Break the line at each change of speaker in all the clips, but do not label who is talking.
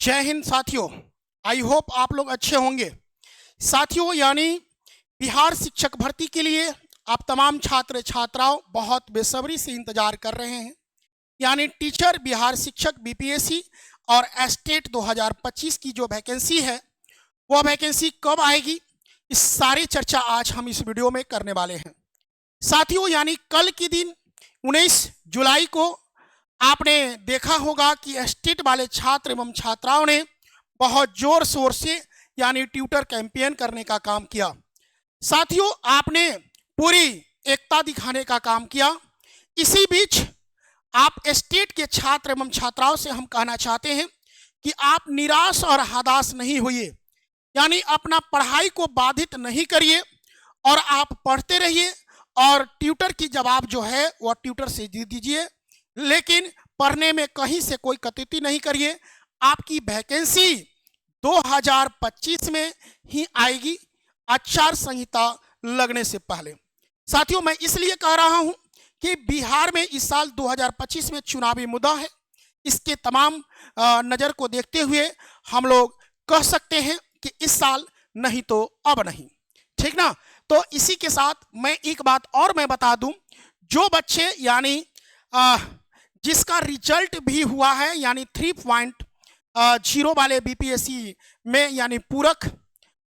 जय हिंद साथियों। I hope आप लोग अच्छे होंगे। साथियों, यानी बिहार शिक्षक भर्ती के लिए आप तमाम छात्र छात्राओं बहुत बेसब्री से इंतजार कर रहे हैं। यानी टीचर बिहार शिक्षक बीपीएससी और एस्टेट 2025 की जो वैकेंसी है वह वैकेंसी कब आएगी, इस सारी चर्चा आज हम इस वीडियो में करने वाले हैं। साथियों, यानी कल के दिन 19 जुलाई को आपने देखा होगा कि एस्टेट वाले छात्र एवं छात्राओं ने बहुत जोर शोर से यानी ट्यूटर कैंपेन करने का काम किया। साथियों, आपने पूरी एकता दिखाने का काम किया। इसी बीच आप एस्टेट के छात्र एवं छात्राओं से हम कहना चाहते हैं कि आप निराश और हताश नहीं होइए, यानी अपना पढ़ाई को बाधित नहीं करिए और आप पढ़ते रहिए और ट्यूटर की जवाब जो है वह ट्यूटर से दे दीजिए, लेकिन पढ़ने में कहीं से कोई कटौती नहीं करिए। आपकी वैकेंसी 2025 में ही आएगी, आचार संहिता लगने से पहले। साथियों, मैं इसलिए कह रहा हूं कि बिहार में इस साल 2025 में चुनावी मुद्दा है। इसके तमाम नज़र को देखते हुए हम लोग कह सकते हैं कि इस साल नहीं तो अब नहीं, ठीक ना। तो इसी के साथ मैं एक बात और मैं बता दूं, जो बच्चे यानी जिसका रिजल्ट भी हुआ है यानी 3.0 वाले बीपीएससी में यानी पूरक,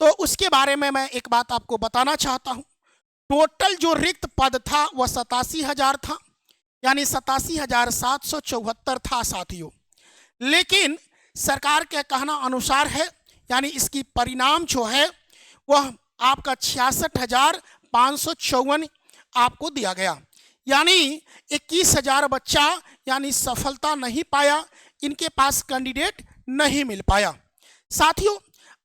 तो उसके बारे में मैं एक बात आपको बताना चाहता हूं। टोटल जो रिक्त पद था वह 87,000 था, यानी 87,774 था साथियों। लेकिन सरकार के कहना अनुसार है, यानी इसकी परिणाम जो है वह आपका 66,554 आपको दिया गया, यानी 21,000 बच्चा यानी सफलता नहीं पाया, इनके पास कैंडिडेट नहीं मिल पाया। साथियों,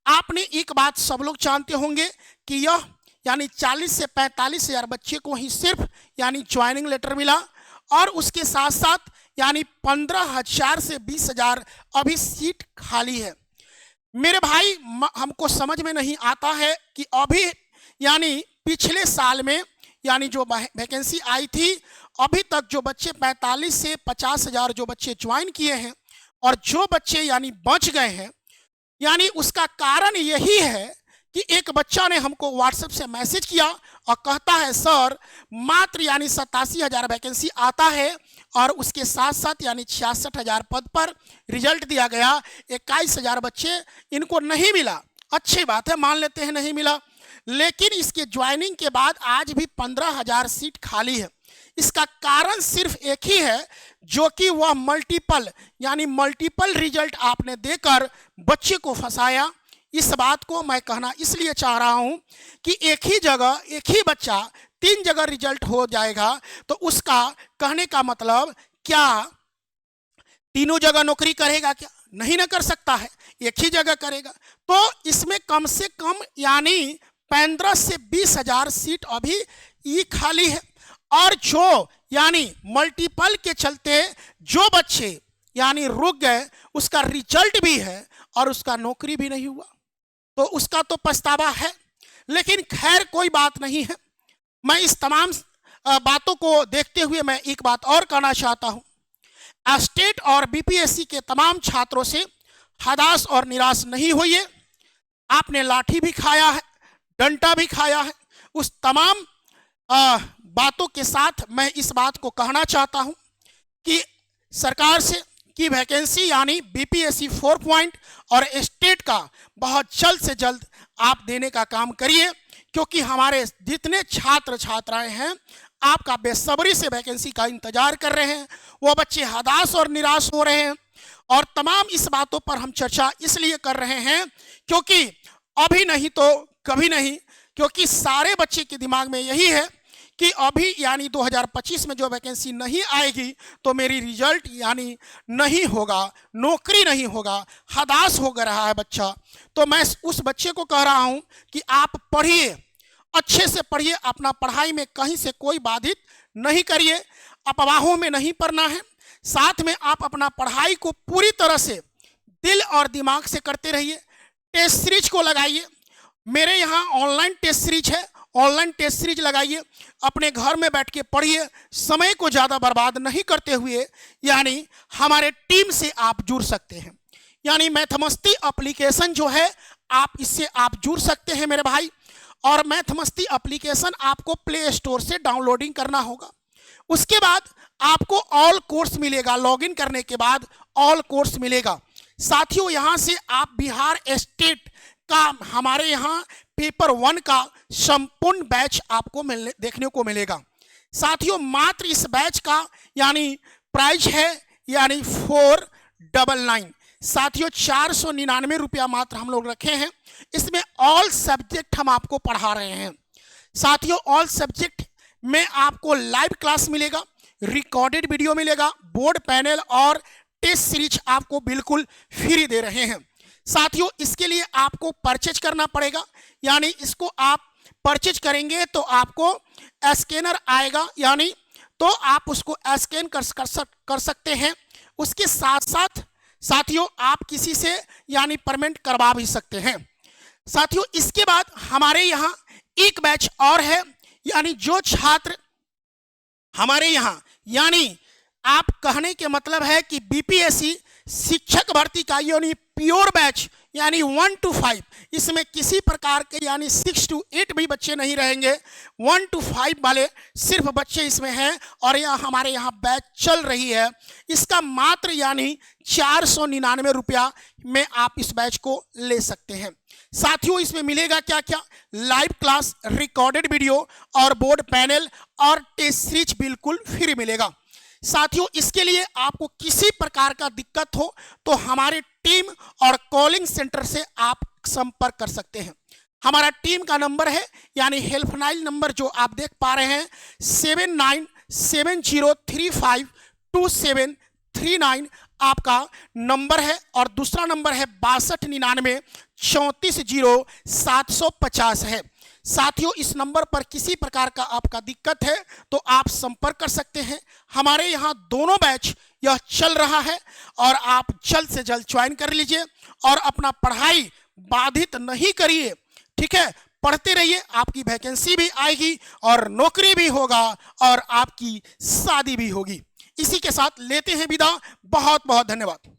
आपने एक बात सब लोग जानते होंगे कि यह यानी 40 से 45,000 बच्चे को ही सिर्फ यानी ज्वाइनिंग लेटर मिला और उसके साथ साथ यानी 15,000 से 20,000 अभी सीट खाली है। मेरे भाई, हमको समझ में नहीं आता है कि अभी यानी पिछले साल में यानी जो वैकेंसी आई थी, अभी तक जो बच्चे 45 से 50,000 जो बच्चे ज्वाइन किए हैं और जो बच्चे यानी बच गए हैं, यानी उसका कारण यही है कि एक बच्चा ने हमको व्हाट्सएप से मैसेज किया और कहता है सर मात्र यानी 87,000 वैकेंसी आता है और उसके साथ साथ यानी 66,000 पद पर रिजल्ट दिया गया, 21,000 बच्चे इनको नहीं मिला। अच्छी बात है, मान लेते हैं नहीं मिला, लेकिन इसके ज्वाइनिंग के बाद आज भी 15,000 सीट खाली है। इसका कारण सिर्फ एक ही है, जो कि वह मल्टीपल रिजल्ट आपने देकर बच्चे को फंसाया। इस बात को मैं कहना इसलिए चाह रहा हूं कि एक ही जगह एक ही बच्चा 3 जगह रिजल्ट हो जाएगा, तो उसका कहने का मतलब क्या तीनों जगह नौकरी करेगा? क्या नहीं ना कर सकता है, एक ही जगह करेगा। तो इसमें कम से कम यानी 15 से 20,000 सीट अभी ये खाली है और जो यानी मल्टीपल के चलते जो बच्चे यानी रुक गए उसका रिजल्ट भी है और उसका नौकरी भी नहीं हुआ, तो उसका तो पछतावा है। लेकिन खैर कोई बात नहीं है। मैं इस तमाम बातों को देखते हुए मैं एक बात और कहना चाहता हूं, एस्टेट और बीपीएससी के तमाम छात्रों से हताश और निराश नहीं होइए। आपने लाठी भी खाया है, डंडा भी खाया है, उस तमाम बातों के साथ मैं इस बात को कहना चाहता हूं कि सरकार से की वैकेंसी यानी बीपीएससी 4 और स्टेट का बहुत जल्द से जल्द आप देने का काम करिए, क्योंकि हमारे जितने छात्र छात्राएं हैं आपका बेसब्री से वैकेंसी का इंतजार कर रहे हैं, वो बच्चे हताश और निराश हो रहे हैं। और तमाम इस बातों पर हम चर्चा इसलिए कर रहे हैं क्योंकि अभी नहीं तो कभी नहीं, क्योंकि सारे बच्चे के दिमाग में यही है कि अभी यानी 2025 में जो वैकेंसी नहीं आएगी तो मेरी रिजल्ट यानी नहीं होगा, नौकरी नहीं होगा, हताश हो रहा है बच्चा। तो मैं उस बच्चे को कह रहा हूं कि आप पढ़िए, अच्छे से पढ़िए, अपना पढ़ाई में कहीं से कोई बाधित नहीं करिए, अफवाहों में नहीं पढ़ना है, साथ में आप अपना पढ़ाई को पूरी तरह से दिल और दिमाग से करते रहिए। टेस्ट सीरीज को लगाइए, मेरे यहाँ ऑनलाइन टेस्ट सीरीज है, ऑनलाइन टेस्ट सीरीज लगाइए, अपने घर में बैठ के पढ़िए, समय को ज़्यादा बर्बाद नहीं करते हुए यानी हमारे टीम से आप जुड़ सकते हैं। यानी मैथमस्ती एप्लीकेशन जो है आप इससे आप जुड़ सकते हैं मेरे भाई। और मैथमस्ती एप्लीकेशन आपको प्ले स्टोर से डाउनलोडिंग करना होगा। उसके बाद आपको ऑल कोर्स मिलेगा, लॉगिन करने के बाद ऑल कोर्स मिलेगा। साथियों यहाँ से आप बिहार स्टेट का हमारे यहाँ पेपर 1 का संपूर्ण बैच आपको देखने को मिलेगा। साथियों मात्र इस बैच का यानी प्राइस है यानी 499। साथियों 499 रुपया मात्र हम लोग रखे हैं। इसमें ऑल सब्जेक्ट हम आपको पढ़ा रहे हैं। साथियों ऑल सब्जेक्ट में आपको लाइव क्लास मिलेगा, रिकॉर्डेड वीडियो मिलेगा, बोर्ड पैनल और टेस्ट सीरीज आपको बिल्कुल फ्री दे रहे हैं। साथियों इसके लिए आपको परचेज करना पड़ेगा, यानी इसको आप परचेज करेंगे तो आपको स्कैनर आएगा, यानी तो आप उसको स्कैन कर सकते हैं। उसके साथ साथ साथियों आप किसी से यानी पेमेंट करवा भी सकते हैं। साथियों इसके बाद हमारे यहाँ एक बैच और है, यानी जो छात्र हमारे यहाँ यानी आप कहने के मतलब है कि बीपीएससी शिक्षक भर्ती का यानी प्योर बैच यानी 1 to 5, इसमें किसी प्रकार के यानी 6 to 8 भी बच्चे नहीं रहेंगे, 1 to 5 वाले सिर्फ बच्चे इसमें हैं। और यह हमारे यहाँ बैच चल रही है। इसका मात्र यानी 499 रुपया में आप इस बैच को ले सकते हैं। साथियों इसमें मिलेगा क्या क्या, लाइव क्लास, रिकॉर्डेड वीडियो और बोर्ड पैनल और टेस्ट सीरीज बिल्कुल फ्री मिलेगा। साथियों इसके लिए आपको किसी प्रकार का दिक्कत हो तो हमारे टीम और कॉलिंग सेंटर से आप संपर्क कर सकते हैं। हमारा टीम का नंबर है यानी हेल्पलाइन नंबर जो आप देख पा रहे हैं 7970352739 आपका नंबर है। और दूसरा नंबर है 6299 340750 है। साथियों इस नंबर पर किसी प्रकार का आपका दिक्कत है तो आप संपर्क कर सकते हैं। हमारे यहाँ दोनों बैच यह चल रहा है और आप जल्द से जल्द ज्वाइन कर लीजिए और अपना पढ़ाई बाधित नहीं करिए, ठीक है। पढ़ते रहिए, आपकी वैकेंसी भी आएगी और नौकरी भी होगा और आपकी शादी भी होगी। इसी के साथ लेते हैं विदा। बहुत बहुत धन्यवाद।